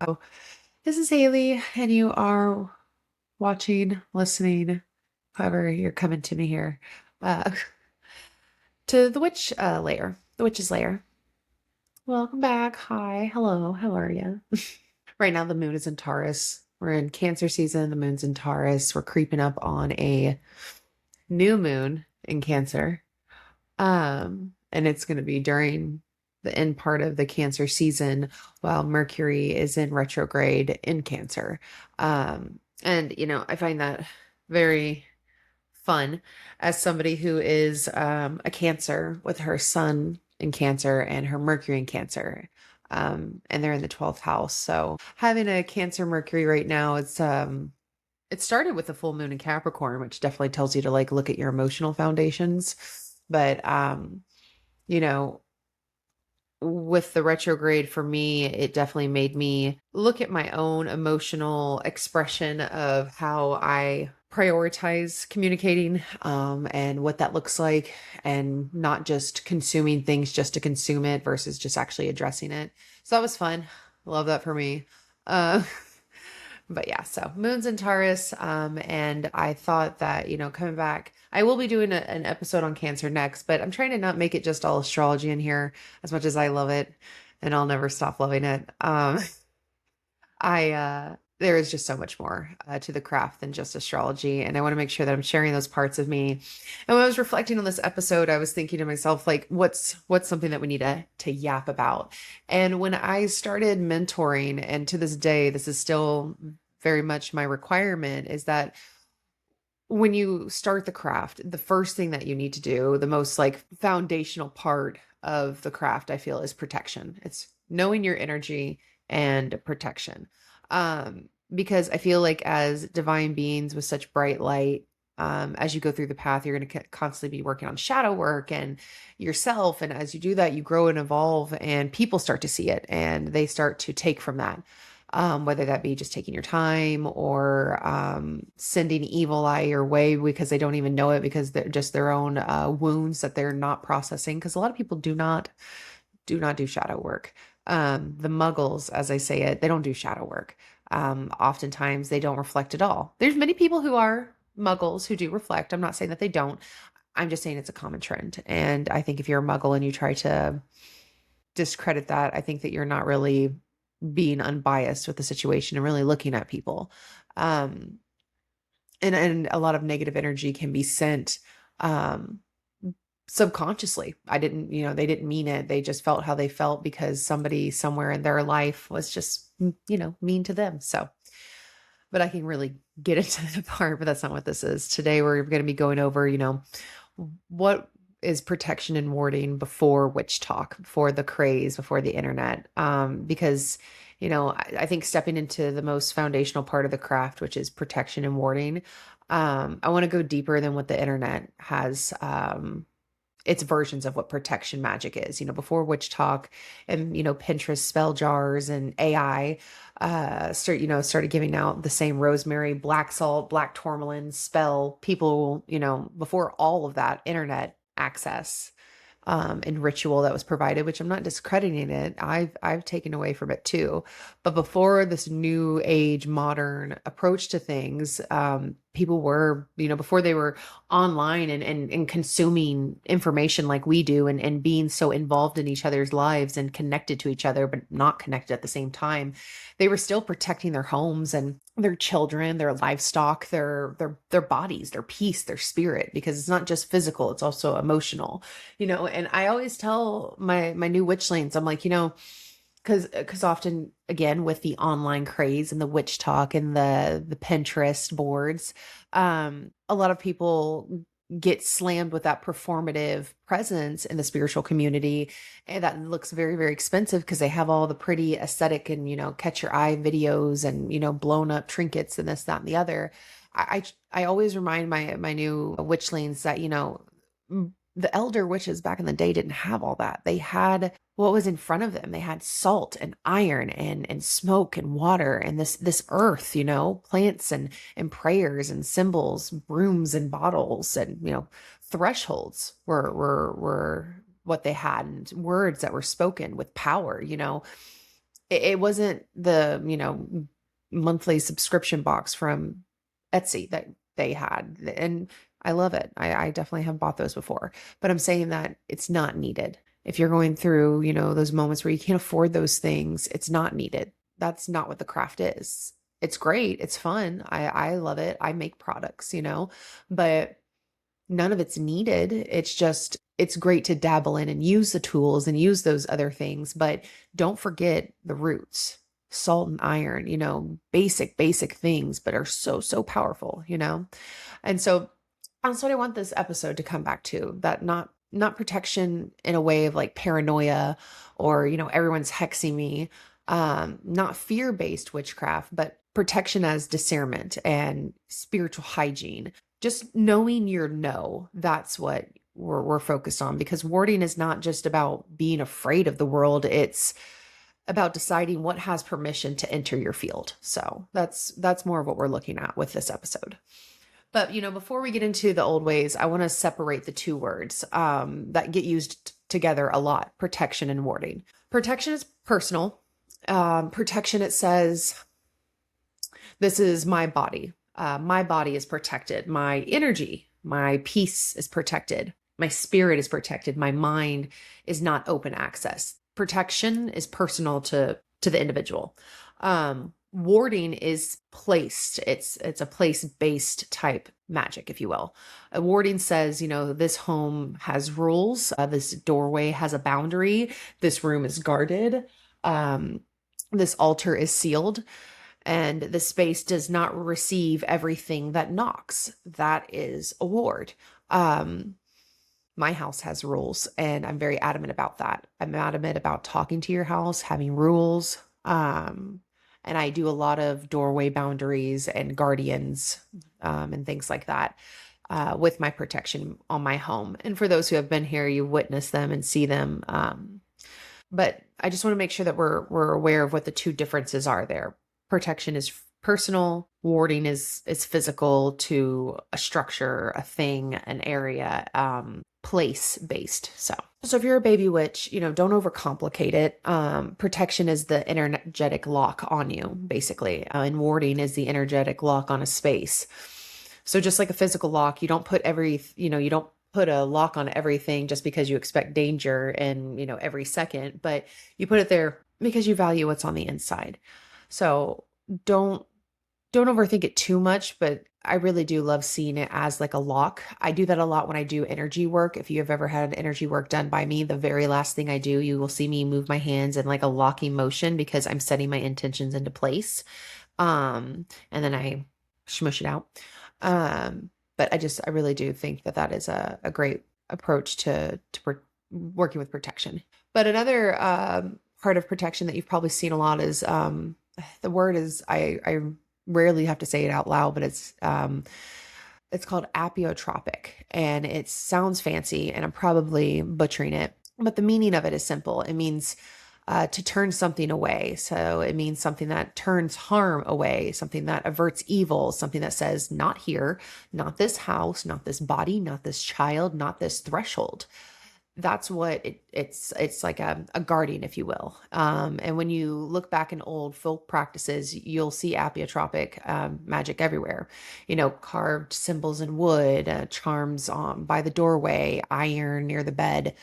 Oh, this is Haley, and you are watching, listening, however you're coming to me here, uh, to the the witch's lair. Welcome back. Hi, hello, how are you? Right now, the moon is in Taurus. We're in Cancer season. The moon's in Taurus. We're creeping up on a new moon in Cancer. And it's going to be during the end part of the Cancer season while Mercury is in retrograde in Cancer. And I find that very fun as somebody who is a Cancer with her sun in Cancer and her Mercury in Cancer. And they're in the 12th house. So having a Cancer Mercury right now, it started with the full moon in Capricorn, which definitely tells you to like look at your emotional foundations. But you know, with the retrograde for me, it definitely made me look at my own emotional expression of how I prioritize communicating, and what that looks like, and not just consuming things just to consume it versus just actually addressing it. So that was fun. Love that for me. Uh, but yeah, so moons in Taurus. And I thought that, coming back, I will be doing an episode on Cancer next, but I'm trying to not make it just all astrology in here as much as I love it and I'll never stop loving it. There is just so much more to the craft than just astrology. And I want to make sure that I'm sharing those parts of me. And when I was reflecting on this episode, I was thinking to myself, like, what's something that we need to yap about? And when I started mentoring, and to this day, this is still very much my requirement, is that when you start the craft, the first thing that you need to do, the most like foundational part of the craft, I feel, is protection. It's knowing your energy and protection. Because I feel like as divine beings with such bright light, as you go through the path, you're going to constantly be working on shadow work and yourself. And as you do that, you grow and evolve, and people start to see it and they start to take from that. Whether that be just taking your time or sending evil eye your way because they don't even know it, because they're just their own wounds that they're not processing. Because a lot of people do not do shadow work. The muggles, as I say it, they don't do shadow work. Oftentimes they don't reflect at all. There's many people who are muggles who do reflect. I'm not saying that they don't. I'm just saying it's a common trend. And I think if you're a muggle and you try to discredit that, I think that you're not really being unbiased with the situation and really looking at people. Um, and a lot of negative energy can be sent um, subconsciously. They didn't mean it. They just felt how they felt because somebody somewhere in their life was just, mean to them. So, but I can really get into that part, but that's not what this is. Today, we're going to be going over, what is protection and warding before witch talk, before the craze, before the internet. Because, I think stepping into the most foundational part of the craft, which is protection and warding, I want to go deeper than what the internet has. Its versions of what protection magic is. Before witch talk and Pinterest spell jars and AI started giving out the same rosemary, black salt, black tourmaline spell. People, before all of that internet access and ritual that was provided, which I'm not discrediting it. I've taken away from it too. But before this new age modern approach to things, people were, before they were online and consuming information like we do, and being so involved in each other's lives and connected to each other, but not connected at the same time, they were still protecting their homes and their children, their livestock, their bodies, their peace, their spirit, because it's not just physical, it's also emotional. And I always tell my new witchlings, I'm like, because often, again, with the online craze and the witch talk and the Pinterest boards, a lot of people get slammed with that performative presence in the spiritual community, and that looks very, very expensive because they have all the pretty aesthetic and catch your eye videos and blown up trinkets and this, that, and the other. I always remind my new witchlings that the elder witches back in the day didn't have all that. They had what was in front of them. They had salt and iron and smoke and water and this earth, plants and prayers and symbols, brooms and bottles, and thresholds were what they had, and words that were spoken with power. it wasn't the, monthly subscription box from Etsy that they had. And I love it. I definitely have bought those before, but I'm saying that it's not needed. If you're going through, those moments where you can't afford those things, it's not needed. That's not what the craft is. It's great. It's fun. I love it. I make products, but none of it's needed. It's just, it's great to dabble in and use the tools and use those other things, but don't forget the roots, salt and iron, basic things, but are so, so powerful. And so that's what I want this episode to come back to, that not protection in a way of like paranoia or, everyone's hexing me, not fear-based witchcraft, but protection as discernment and spiritual hygiene. Just knowing your no, that's what we're focused on, because warding is not just about being afraid of the world. It's about deciding what has permission to enter your field. So that's more of what we're looking at with this episode. But, before we get into the old ways, I want to separate the two words that get used together a lot: protection and warding. Protection is personal. Protection, it says, this is my body. My body is protected. My energy, my peace is protected. My spirit is protected. My mind is not open access. Protection is personal to the individual. Warding is placed. It's a place-based type magic, if you will. Warding says, this home has rules. This doorway has a boundary. This room is guarded. This altar is sealed. And the space does not receive everything that knocks. That is a ward. My house has rules, and I'm very adamant about that. I'm adamant about talking to your house, having rules. And I do a lot of doorway boundaries and guardians, and things like that, with my protection on my home. And for those who have been here, you witness them and see them. But I just want to make sure that we're aware of what the two differences are there. Protection is personal. Warding is physical, to a structure, a thing, an area, place based. So if you're a baby witch, don't overcomplicate it. Protection is the energetic lock on you, basically. And warding is the energetic lock on a space. So just like a physical lock, you don't put you don't put a lock on everything just because you expect danger and, every second, but you put it there because you value what's on the inside. So don't overthink it too much, but I really do love seeing it as like a lock. I do that a lot when I do energy work. If you have ever had energy work done by me, the very last thing I do, you will see me move my hands in like a locking motion, because I'm setting my intentions into place. And then I smush it out. But I really do think that is a great approach to working with protection. But another part of protection that you've probably seen a lot is, the word is, I rarely have to say it out loud, but it's called apiotropic, and it sounds fancy, and I'm probably butchering it, but the meaning of it is simple. It means to turn something away. So it means something that turns harm away, something that averts evil, something that says, not here, not this house, not this body, not this child, not this threshold. That's what it's like a guardian, if you will. And when you look back in old folk practices, you'll see apiotropic magic everywhere. Carved symbols in wood, charms by the doorway, iron near the bed,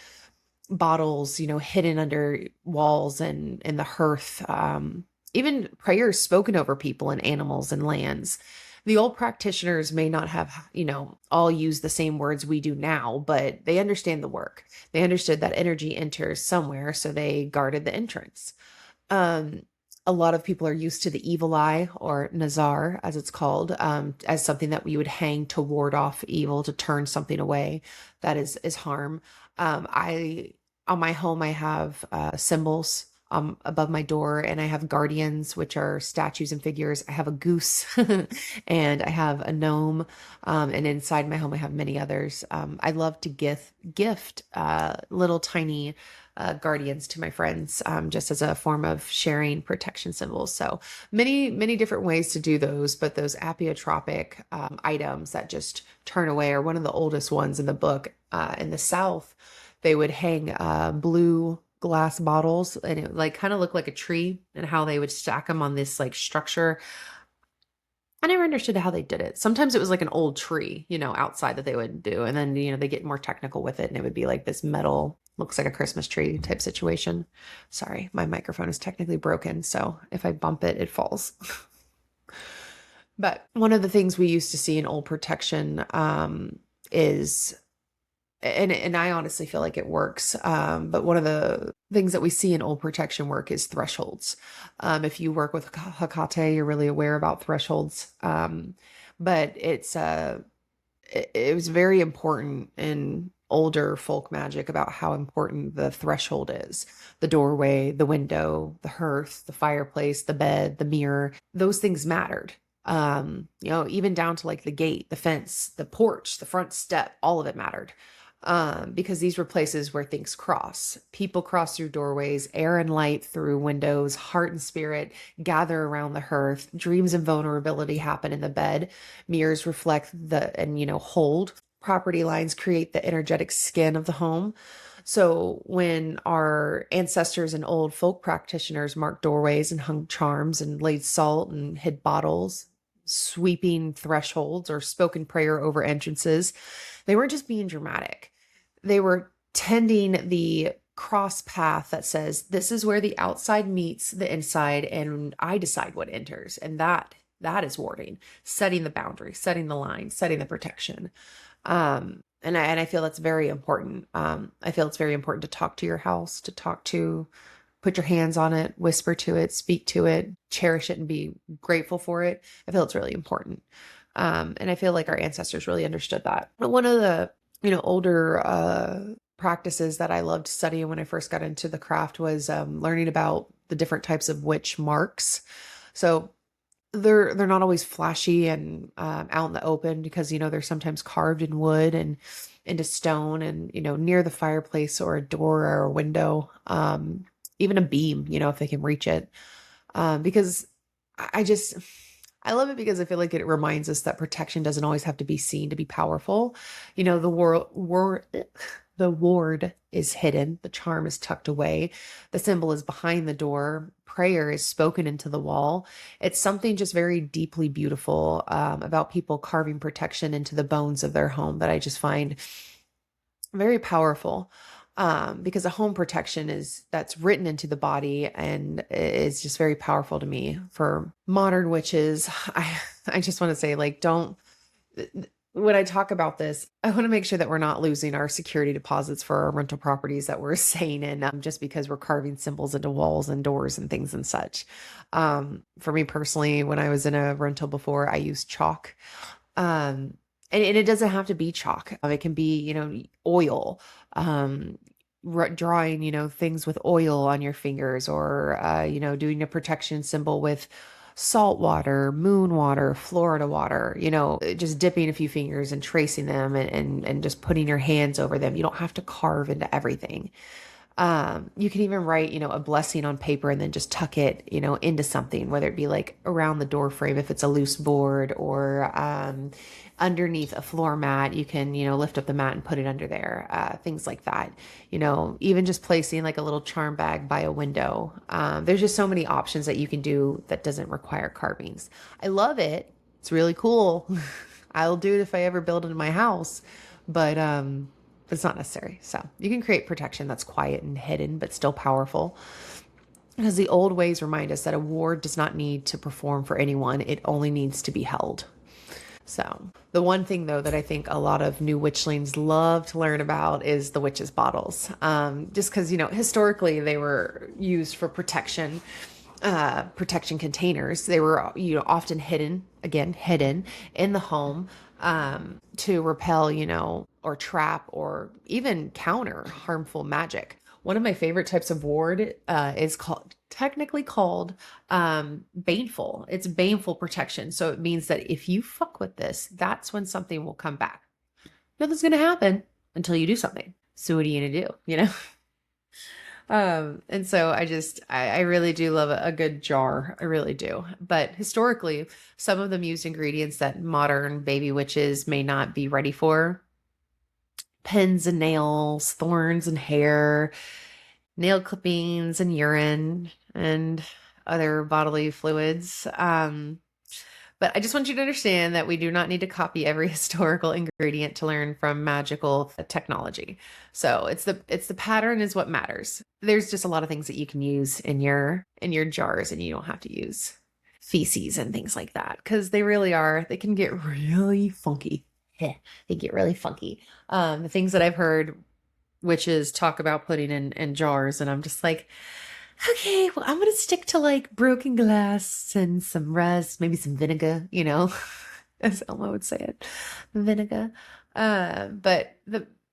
bottles, hidden under walls and in the hearth, even prayers spoken over people and animals and lands. The old practitioners may not have, all use the same words we do now, but they understand the work. They understood that energy enters somewhere, so they guarded the entrance. A lot of people are used to the evil eye, or nazar, as it's called, as something that we would hang to ward off evil, to turn something away that is harm. On my home, I have symbols above my door, and I have guardians, which are statues and figures. I have a goose and I have a gnome, and inside my home I have many others. I love to gift little tiny guardians to my friends, just as a form of sharing protection symbols. So many different ways to do those, but those apiotropic items that just turn away are one of the oldest ones in the book. In the South, they would hang blue glass bottles, and it like kind of looked like a tree, and how they would stack them on this like structure. I never understood how they did it. Sometimes it was like an old tree, outside that they would do. And then, they get more technical with it and it would be like this metal, looks like a Christmas tree type situation. Sorry, my microphone is technically broken. So if I bump it, it falls. But one of the things we used to see in old protection is, and I honestly feel like it works. But one of the things that we see in old protection work is thresholds. If you work with Hecate, you're really aware about thresholds. But it was very important in older folk magic about how important the threshold is. The doorway, the window, the hearth, the fireplace, the bed, the mirror, those things mattered. Even down to like the gate, the fence, the porch, the front step, all of it mattered. Because these were places where things cross. People cross through doorways, air and light through windows, heart and spirit gather around the hearth, dreams and vulnerability happen in the bed, mirrors reflect hold. Property lines create the energetic skin of the home. So when our ancestors and old folk practitioners marked doorways and hung charms and laid salt and hid bottles, sweeping thresholds or spoken prayer over entrances, they weren't just being dramatic. They were tending the cross path that says, this is where the outside meets the inside, and I decide what enters. And that is warding, setting the boundary, setting the line, setting the protection. And I feel that's very important. I feel it's very important to talk to your house, put your hands on it, whisper to it, speak to it, cherish it, and be grateful for it. I feel it's really important. And I feel like our ancestors really understood that. But one of the, older practices that I loved studying when I first got into the craft was learning about the different types of witch marks. So they're not always flashy and out in the open, because they're sometimes carved in wood and into stone, and near the fireplace or a door or a window, even a beam, if they can reach it. Because I love it, because I feel like it reminds us that protection doesn't always have to be seen to be powerful. The ward is hidden, the charm is tucked away, the symbol is behind the door, prayer is spoken into the wall. It's something just very deeply beautiful about people carving protection into the bones of their home that I just find very powerful. Because a home protection that's written into the body and is just very powerful to me. For modern witches, I just want to say, like, when I talk about this, I want to make sure that we're not losing our security deposits for our rental properties that we're staying in, just because we're carving symbols into walls and doors and things and such. For me personally, when I was in a rental before, I used chalk. And it doesn't have to be chalk. It can be, oil, drawing, things with oil on your fingers, or, doing a protection symbol with salt water, moon water, Florida water, just dipping a few fingers and tracing them, and just putting your hands over them. You don't have to carve into everything. You can even write, a blessing on paper and then just tuck it, into something, whether it be like around the door frame, if it's a loose board, or, underneath a floor mat. You can, lift up the mat and put it under there, things like that, even just placing like a little charm bag by a window. There's just so many options that you can do that doesn't require carvings. I love it. It's really cool. I'll do it if I ever build it in my house, but it's not necessary. So you can create protection that's quiet and hidden, but still powerful. Because the old ways remind us that a ward does not need to perform for anyone. It only needs to be held. So the one thing, though, that I think a lot of new witchlings love to learn about is the witches' bottles. Just because, historically they were used for protection containers. They were, often hidden in the home, to repel, or trap, or even counter harmful magic. One of my favorite types of ward is technically called baneful. It's baneful protection. So it means that if you fuck with this, that's when something will come back. Nothing's going to happen until you do something. So what are you going to do? And so I really do love a good jar. I really do. But historically, some of them used ingredients that modern baby witches may not be ready for: pins and nails, thorns and hair, nail clippings and urine and other bodily fluids. But I just want you to understand that we do not need to copy every historical ingredient to learn from magical technology. So it's the pattern is what matters. There's just a lot of things that you can use in your jars, and you don't have to use feces and things like that because they really are. They can get really funky. They get really funky. The things that I've heard witches talk about putting in jars, and I'm just like, okay, well, I'm gonna stick to like broken glass and some rust, maybe some vinegar, as Elmo would say it, vinegar. But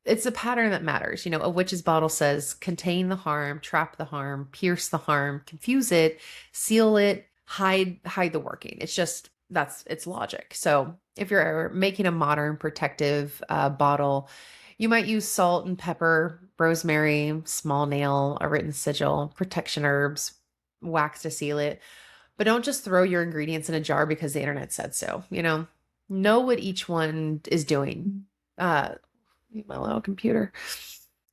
it's a pattern that matters. A witch's bottle says contain the harm, trap the harm, pierce the harm, confuse it, seal it, hide the working. It's just it's logic. So if you're making a modern protective bottle, you might use salt and pepper, rosemary, small nail, a written sigil, protection herbs, wax to seal it. But don't just throw your ingredients in a jar because the internet said so. Know what each one is doing. My little computer.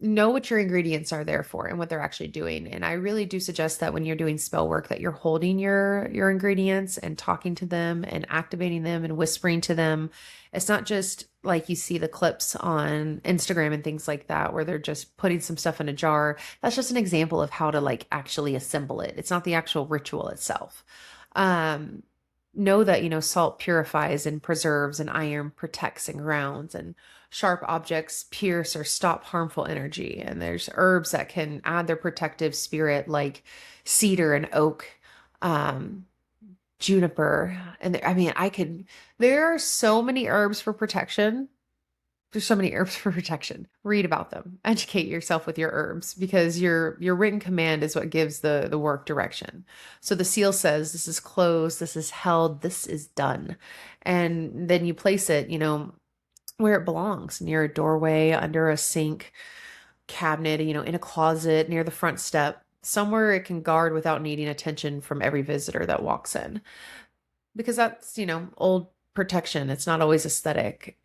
Know what your ingredients are there for and what they're actually doing. And I really do suggest that when you're doing spell work that you're holding your ingredients and talking to them and activating them and whispering to them. It's not just like you see the clips on Instagram and things like that where they're just putting some stuff in a jar. That's just an example of how to like actually assemble it. It's not the actual ritual itself. Know that, salt purifies and preserves, and iron protects and grounds, and sharp objects pierce or stop harmful energy. And there's herbs that can add their protective spirit, like cedar and oak, juniper. And there are so many herbs for protection. There's so many herbs for protection. Read about them. Educate yourself with your herbs because your written command is what gives the work direction. So the seal says this is closed, this is held, this is done. And then you place it, where it belongs, near a doorway, under a sink, cabinet, in a closet, near the front step, somewhere it can guard without needing attention from every visitor that walks in. Because that's, old protection. It's not always aesthetic.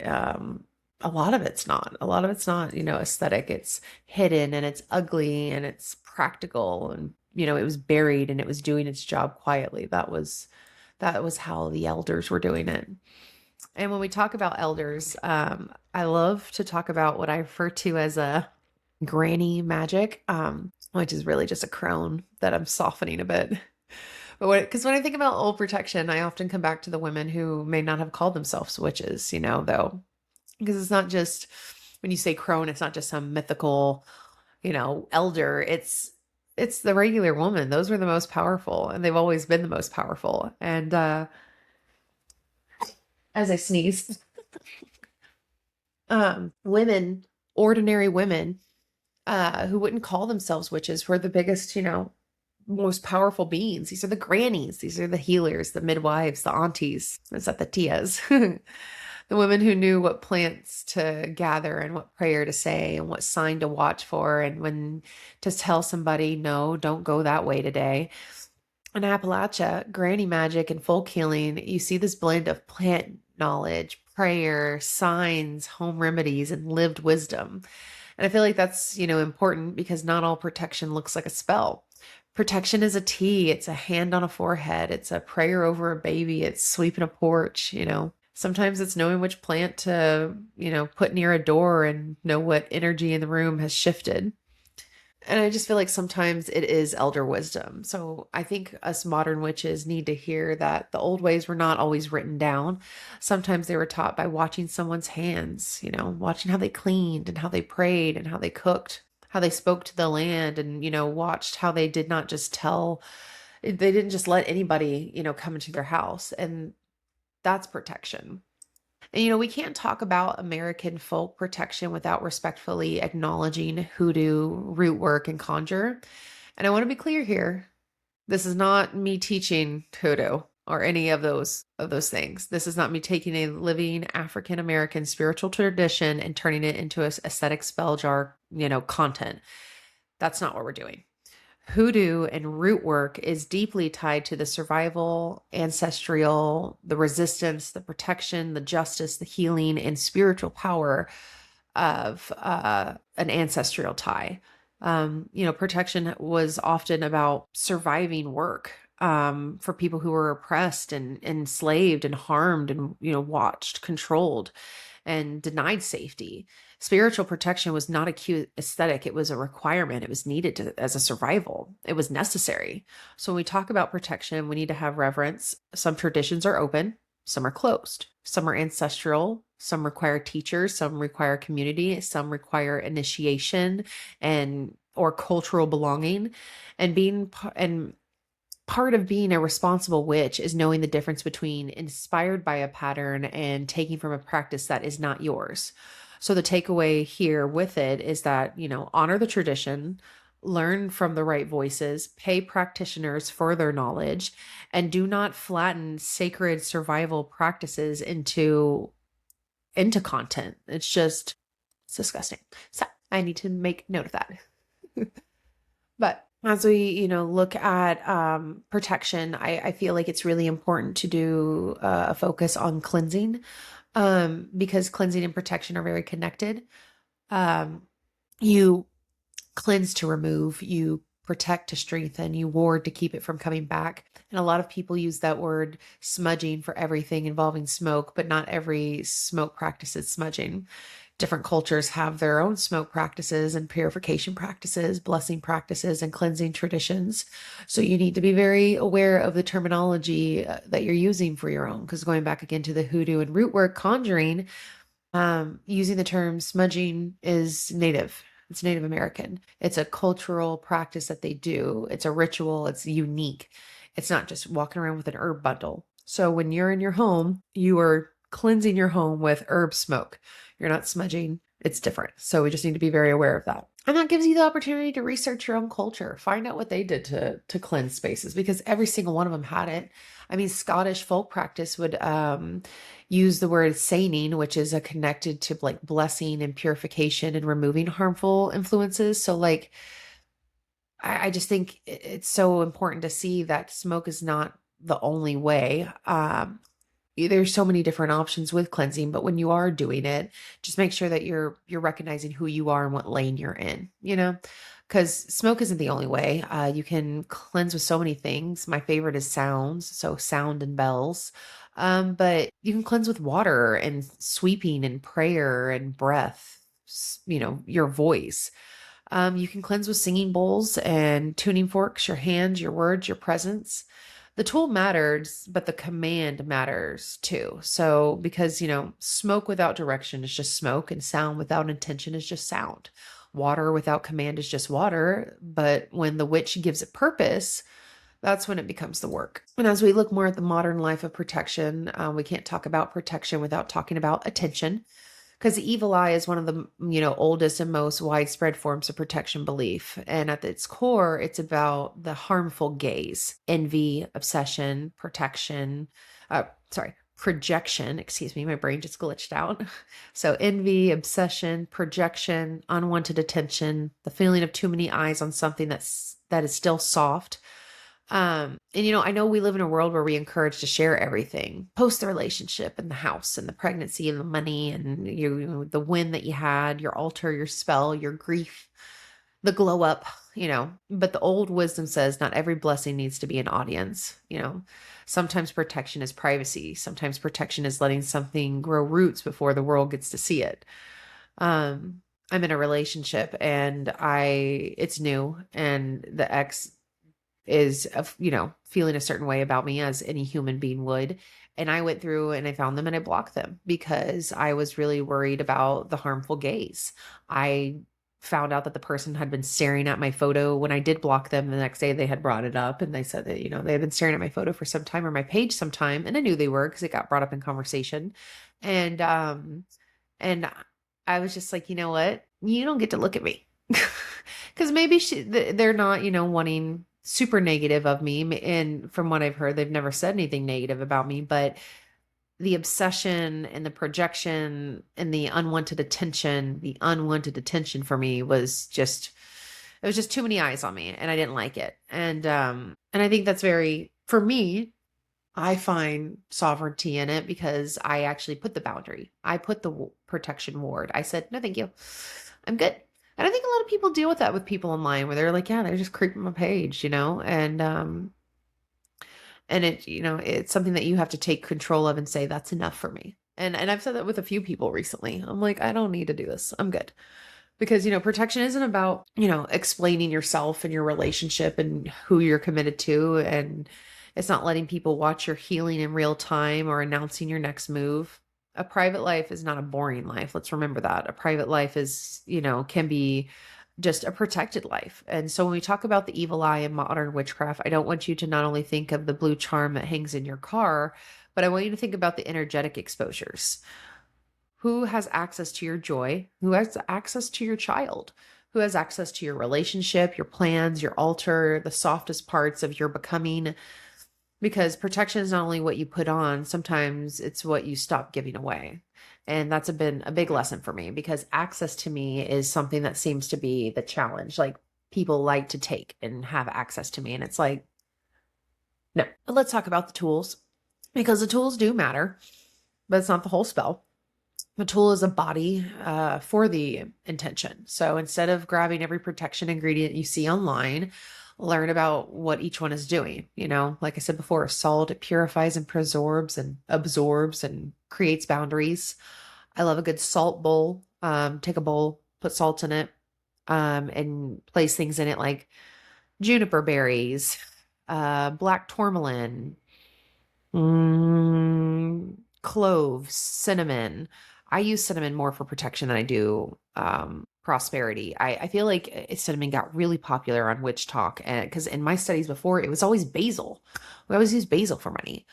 A lot of it's not. A lot of it's not, aesthetic. It's hidden and it's ugly and it's practical, and it was buried and it was doing its job quietly. That was how the elders were doing it. And when we talk about elders, I love to talk about what I refer to as a granny magic, which is really just a crone that I'm softening a bit. But because when I think about old protection, I often come back to the women who may not have called themselves witches, though, because it's not just when you say crone, it's not just some mythical, elder. It's the regular woman. Those were the most powerful, and they've always been the most powerful. And as I sneezed, women, ordinary women, who wouldn't call themselves witches were the biggest, most powerful beings. These are the grannies. These are the healers, the midwives, the aunties. Is that the tias? The women who knew what plants to gather and what prayer to say and what sign to watch for and when to tell somebody, no, don't go that way today. In Appalachia, granny magic and folk healing, you see this blend of plant knowledge, prayer, signs, home remedies, and lived wisdom. And I feel like that's, important because not all protection looks like a spell. Protection is a tea. It's a hand on a forehead. It's a prayer over a baby. It's sweeping a porch. Sometimes it's knowing which plant to, put near a door and know what energy in the room has shifted. And I just feel like sometimes it is elder wisdom. So I think us modern witches need to hear that the old ways were not always written down. Sometimes they were taught by watching someone's hands, watching how they cleaned and how they prayed and how they cooked, how they spoke to the land, and, watched how they did not just they didn't just let anybody, come into their house. And that's protection. And, we can't talk about American folk protection without respectfully acknowledging hoodoo, root work, and conjure. And I want to be clear here. This is not me teaching hoodoo or any of those things. This is not me taking a living African American spiritual tradition and turning it into a aesthetic spell jar, content. That's not what we're doing. Hoodoo and root work is deeply tied to the survival, ancestral, the resistance, the protection, the justice, the healing, and spiritual power of an ancestral tie. Protection was often about surviving work for people who were oppressed and enslaved and harmed and, watched, controlled, and denied safety. Spiritual protection was not a cute aesthetic. It was a requirement. It was needed as a survival. It was necessary. So when we talk about protection, we need to have reverence. Some traditions are open, some are closed. Some are ancestral, some require teachers, some require community, some require initiation and or cultural belonging. And part of being a responsible witch is knowing the difference between inspired by a pattern and taking from a practice that is not yours. So the takeaway here with it is that, honor the tradition, learn from the right voices, pay practitioners for their knowledge, and do not flatten sacred survival practices into content. It's disgusting. So I need to make note of that. But as we, look at protection, I feel like it's really important to do a focus on cleansing, because cleansing and protection are very connected. You cleanse to remove, you protect to strengthen, you ward to keep it from coming back. And a lot of people use that word smudging for everything involving smoke, but not every smoke practice is smudging. Different cultures have their own smoke practices and purification practices, blessing practices, and cleansing traditions. So you need to be very aware of the terminology that you're using for your own. Because going back again to the hoodoo and root work conjuring, using the term smudging is native. It's Native American. It's a cultural practice that they do. It's a ritual. It's unique. It's not just walking around with an herb bundle. So when you're in your home, you are cleansing your home with herb smoke. You're not smudging. It's different. So we just need to be very aware of that. And that gives you the opportunity to research your own culture, find out what they did to cleanse spaces, because every single one of them had it. I mean, Scottish folk practice would use the word seining, which is connected to like blessing and purification and removing harmful influences. So like, I just think it's so important to see that smoke is not the only way. There's so many different options with cleansing, but when you are doing it, just make sure that you're recognizing who you are and what lane you're in, because smoke isn't the only way. You can cleanse with so many things. My favorite is sounds, so sound and bells. But you can cleanse with water and sweeping and prayer and breath, your voice. You can cleanse with singing bowls and tuning forks, your hands, your words, your presence. The tool matters, but the command matters too. So, because, smoke without direction is just smoke, and sound without intention is just sound. Water without command is just water. But when the witch gives it purpose, that's when it becomes the work. And as we look more at the modern life of protection, we can't talk about protection without talking about attention. Because the evil eye is one of the, oldest and most widespread forms of protection belief. And at its core, it's about the harmful gaze, envy, obsession, projection. Excuse me, my brain just glitched out. So envy, obsession, projection, unwanted attention, the feeling of too many eyes on something that is still soft. I know we live in a world where we encourage to share everything, post the relationship and the house and the pregnancy and the money and the win that you had, your altar, your spell, your grief, the glow up, but the old wisdom says not every blessing needs to be an audience. Sometimes protection is privacy. Sometimes protection is letting something grow roots before the world gets to see it. I'm in a relationship and it's new, and the ex is, feeling a certain way about me, as any human being would. And I went through and I found them and I blocked them because I was really worried about the harmful gaze. I found out that the person had been staring at my photo when I did block them. The next day they had brought it up and they said that, they had been staring at my photo for some time, or my page sometime. And I knew they were because it got brought up in conversation. And I was just like, you know what? You don't get to look at me. Because maybe they're not, wanting super negative of me. And from what I've heard, they've never said anything negative about me. But the obsession and the projection and the unwanted attention for me was just, it was just too many eyes on me, and I didn't like it. And I think that's for me, I find sovereignty in it because I actually put the boundary. I put the protection ward. I said, no, thank you. I'm good. And I think a lot of people deal with that with people online where they're like, yeah, they're just creeping my page, and it, it's something that you have to take control of and say, that's enough for me. And I've said that with a few people recently. I'm like, I don't need to do this. I'm good. Because, protection isn't about, explaining yourself and your relationship and who you're committed to. And it's not letting people watch your healing in real time or announcing your next move. A private life is not a boring life. Let's remember that. A private life is, can be just a protected life. And so when we talk about the evil eye in modern witchcraft, I don't want you to not only think of the blue charm that hangs in your car, but I want you to think about the energetic exposures. Who has access to your joy? Who has access to your child? Who has access to your relationship, your plans, your altar, the softest parts of your becoming? Because protection is not only what you put on, sometimes it's what you stop giving away. And that's been a big lesson for me because access to me is something that seems to be the challenge. Like people like to take and have access to me. And it's like, no. But let's talk about the tools because the tools do matter, but it's not the whole spell. The tool is a body for the intention. So instead of grabbing every protection ingredient you see online, learn about what each one is doing. Like I said before, salt, it purifies and presorbs and absorbs and creates boundaries. I love a good salt bowl. Take a bowl, put salt in it, and place things in it like juniper berries, black tourmaline, cloves, cinnamon. I use cinnamon more for protection than I do prosperity. I feel like cinnamon got really popular on WitchTok, and because in my studies before it was always basil. We always use basil for money.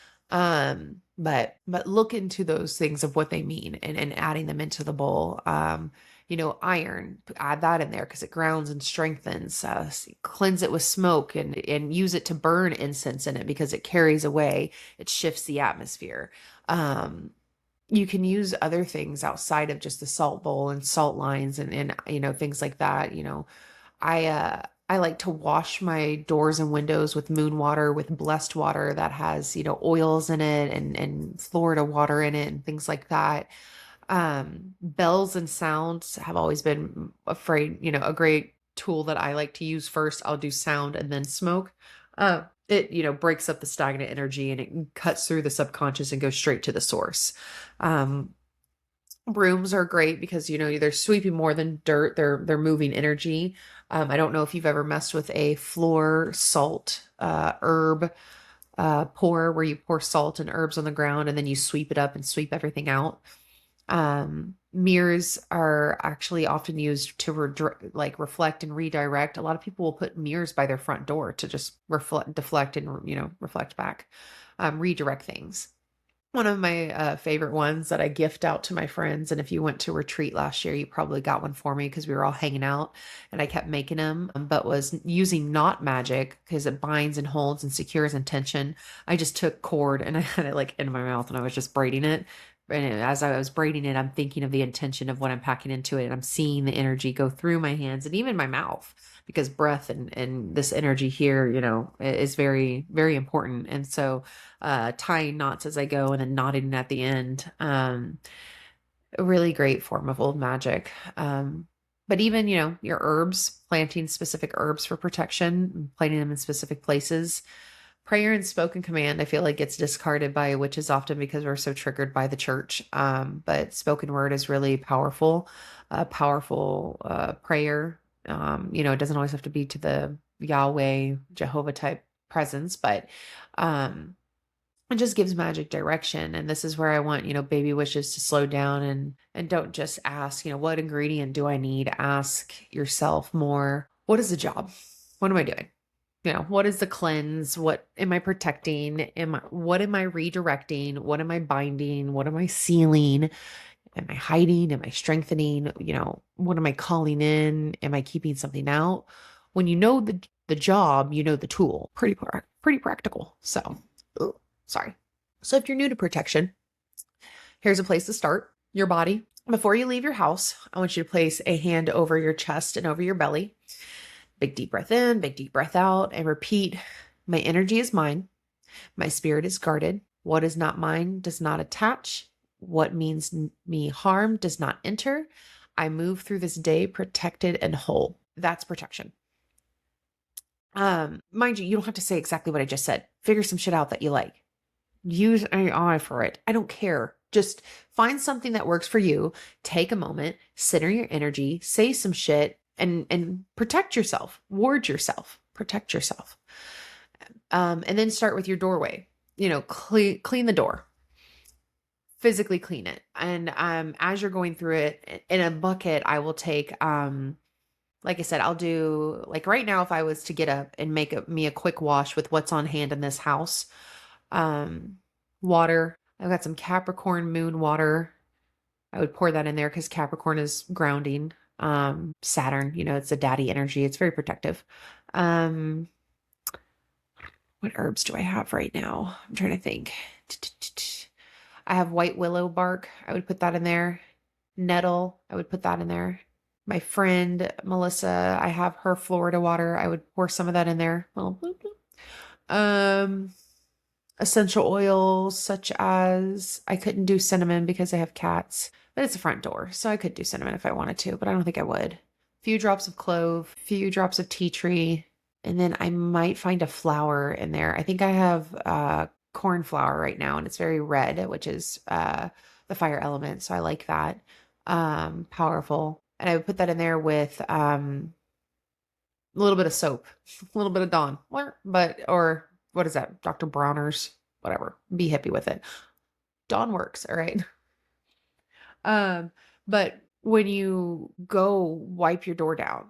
But look into those things of what they mean and adding them into the bowl. Iron, add that in there because it grounds and strengthens. Cleanse it with smoke and use it to burn incense in it because it carries away, it shifts the atmosphere. You can use other things outside of just the salt bowl and salt lines and things like that. I like to wash my doors and windows with moon water, with blessed water that has, oils in it and Florida water in it and things like that. Bells and sounds have always been a great tool that I like to use first. I'll do sound and then smoke. It breaks up the stagnant energy and it cuts through the subconscious and goes straight to the source. Brooms are great because they're sweeping more than dirt. They're moving energy. I don't know if you've ever messed with a floor salt herb pour where you pour salt and herbs on the ground and then you sweep it up and sweep everything out. Mirrors are actually often used to reflect and redirect. A lot of people will put mirrors by their front door to just deflect and reflect back, redirect things. One of my favorite ones that I gift out to my friends, and if you went to retreat last year, you probably got one for me because we were all hanging out and I kept making them, but was using knot magic because it binds and holds and secures intention. I just took cord and I had it like in my mouth and I was just braiding it. And as I was braiding it, I'm thinking of the intention of what I'm packing into it. And I'm seeing the energy go through my hands and even my mouth because breath and this energy here, is very, very important. And so tying knots as I go and then knotting at the end, a really great form of old magic. But even, your herbs, planting specific herbs for protection, planting them in specific places. Prayer and spoken command, I feel like gets discarded by witches often because we're so triggered by the church. But spoken word is really powerful, powerful prayer. It doesn't always have to be to the Yahweh, Jehovah type presence, but it just gives magic direction. And this is where I want, baby witches to slow down and don't just ask, what ingredient do I need? Ask yourself more, what is the job? What am I doing? What is the cleanse? What am I protecting? What am I redirecting? What am I binding? What am I sealing? Am I hiding? Am I strengthening? What am I calling in? Am I keeping something out? When you know the job, you know the tool. Pretty practical. So, sorry. So if you're new to protection, here's a place to start. Your body. Before you leave your house, I want you to place a hand over your chest and over your belly. Big deep breath in, big deep breath out, and repeat, my energy is mine. My spirit is guarded. What is not mine does not attach. What means me harm does not enter. I move through this day protected and whole. That's protection. Mind you, you don't have to say exactly what I just said. Figure some shit out that you like. Use AI for it. I don't care. Just find something that works for you. Take a moment, center your energy, say some shit, and protect yourself. Ward yourself. Protect yourself. And then start with your doorway. Clean the door. Physically clean it. And as you're going through it in a bucket, I will take like I said, I'll do like right now, if I was to get up and make me a quick wash with what's on hand in this house, water. I've got some Capricorn moon water. I would pour that in there because Capricorn is grounding. Saturn, it's a daddy energy. It's very protective. Um, what herbs do I have right now? I'm trying to think. I have white willow bark. I would put that in there. Nettle. I would put that in there. My friend Melissa, I have her Florida water. I would pour some of that in there. Little bloop, bloop. Essential oils such as I couldn't do cinnamon because I have cats, but it's a front door, so I could do cinnamon if I wanted to, but I don't think I would. Few drops of clove, few drops of tea tree, and then I might find a flower in there. I think I have cornflower right now, and it's very red, which is the fire element, so I like that. Powerful. And I would put that in there with a little bit of soap, a little bit of Dawn, or what is that? Dr. Bronner's, whatever. Be hippie with it. Dawn works, all right. But when you go wipe your door down,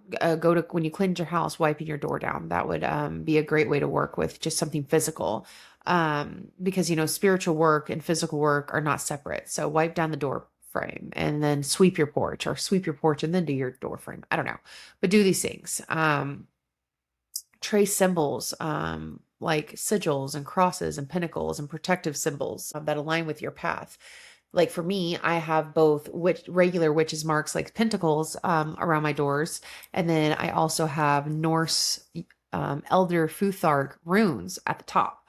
when you cleanse your house, wiping your door down, that would be a great way to work with just something physical. Because spiritual work and physical work are not separate. So wipe down the door frame and then sweep your porch, or sweep your porch and then do your door frame. I don't know, but do these things. Trace symbols, like sigils and crosses and pinnacles and protective symbols that align with your path. Like for me, I have both regular witches marks like pentacles around my doors, and then I also have Norse Elder Futhark runes at the top,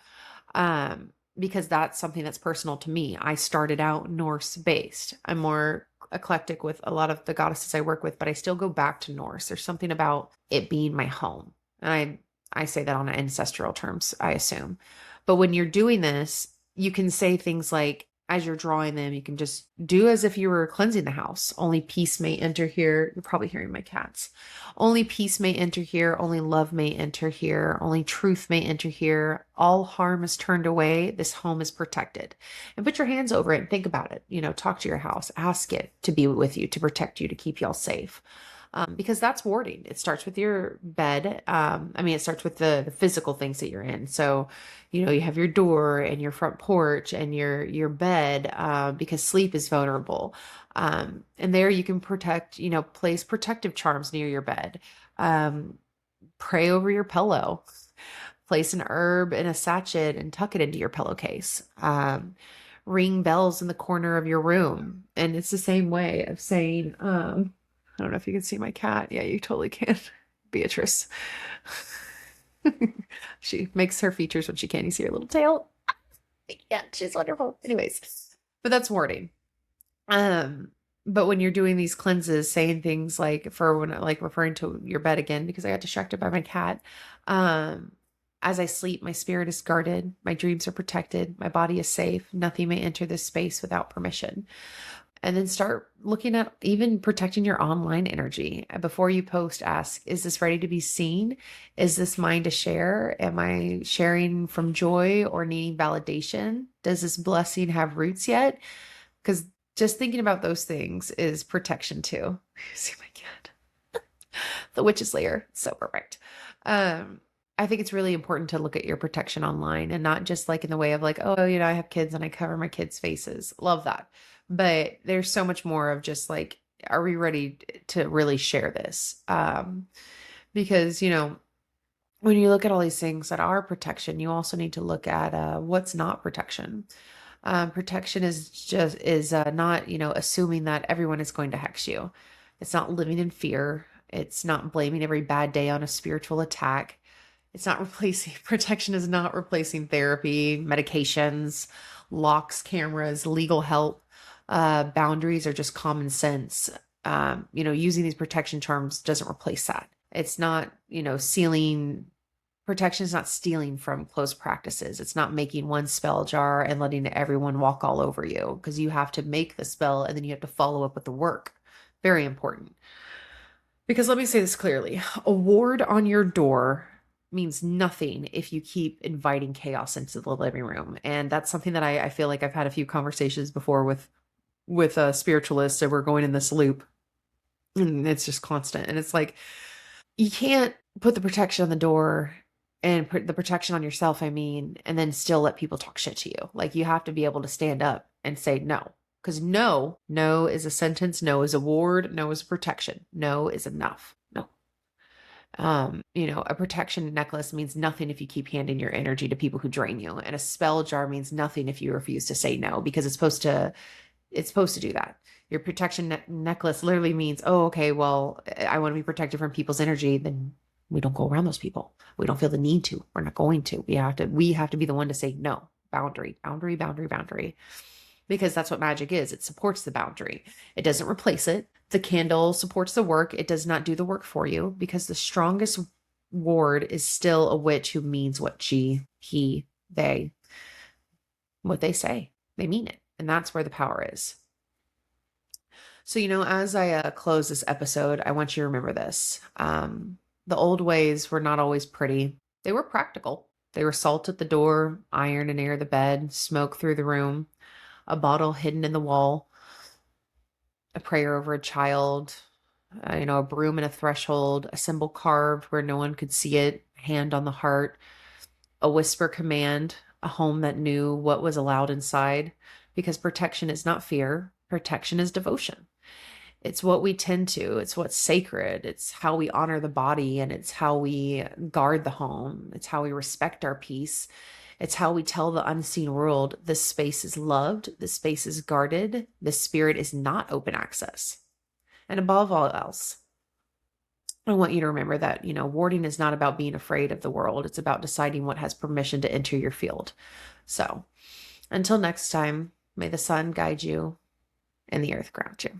because that's something that's personal to me. I started out Norse based. I'm more eclectic with a lot of the goddesses I work with, but I still go back to Norse. There's something about it being my home, and I say that on ancestral terms, I assume. But when you're doing this, you can say things like, as you're drawing them, you can just do as if you were cleansing the house. Only peace may enter here. You're probably hearing my cats. Only peace may enter here. Only love may enter here. Only truth may enter here. All harm is turned away. This home is protected. And put your hands over it and think about it. Talk to your house. Ask it to be with you, to protect you, to keep y'all safe. Because that's warding. It starts with your bed. It starts with the physical things that you're in. So, you have your door and your front porch and your bed, because sleep is vulnerable. And there you can place protective charms near your bed. Pray over your pillow. Place an herb in a sachet and tuck it into your pillowcase. Ring bells in the corner of your room. And it's the same way of saying, I don't know if you can see my cat. Yeah, you totally can. Beatrice. She makes her features when she can. You see her little tail? Yeah, she's wonderful. Anyways, but that's warding. But when you're doing these cleanses, saying things like, referring to your bed again, because I got distracted by my cat. As I sleep, my spirit is guarded. My dreams are protected. My body is safe. Nothing may enter this space without permission. And then start looking at even protecting your online energy. Before you post, ask, is this ready to be seen? Is this mine to share? Am I sharing from joy or needing validation? Does this blessing have roots yet? Because just thinking about those things is protection too. See my cat. The witch's layer. So perfect. I think it's really important to look at your protection online, and not just like in the way of like, oh, I have kids and I cover my kids' faces. Love that. But there's so much more of just like, are we ready to really share this? Because, when you look at all these things that are protection, you also need to look at what's not protection. Protection is not, assuming that everyone is going to hex you. It's not living in fear. It's not blaming every bad day on a spiritual attack. It's not protection is not replacing therapy, medications, locks, cameras, legal help. Boundaries are just common sense. Using these protection charms doesn't replace that. It's not, sealing. Protection is not stealing from close practices. It's not making one spell jar and letting everyone walk all over you, because you have to make the spell and then you have to follow up with the work. Very important. Because let me say this clearly, a ward on your door means nothing if you keep inviting chaos into the living room. And that's something that I feel like I've had a few conversations before with spiritualists, and we're going in this loop, and it's just constant. And it's like, you can't put the protection on the door and put the protection on yourself, and then still let people talk shit to you. Like, you have to be able to stand up and say no. Because no is a sentence, no is a word, no is a protection, no is enough. No. A protection necklace means nothing if you keep handing your energy to people who drain you. And a spell jar means nothing if you refuse to say no, because it's supposed to do that. Your protection necklace literally means, oh, okay, well, I want to be protected from people's energy. Then we don't go around those people. We don't feel the need to. We're not going to. We have to be the one to say no. Boundary, boundary, boundary, boundary. Because that's what magic is. It supports the boundary. It doesn't replace it. The candle supports the work. It does not do the work for you, because the strongest ward is still a witch who means what what they say. They mean it. And that's where the power is. So, as I close this episode, I want you to remember this. The old ways were not always pretty. They were practical. They were salt at the door, iron and air the bed, smoke through the room, a bottle hidden in the wall, a prayer over a child, a broom in a threshold, a symbol carved where no one could see it, hand on the heart, a whisper command, a home that knew what was allowed inside. Because protection is not fear, protection is devotion. It's what we tend to, it's what's sacred, it's how we honor the body, and it's how we guard the home, it's how we respect our peace. It's how we tell the unseen world this space is loved, this space is guarded, this spirit is not open access. And above all else, I want you to remember that, warding is not about being afraid of the world. It's about deciding what has permission to enter your field. So until next time, may the sun guide you and the earth ground you.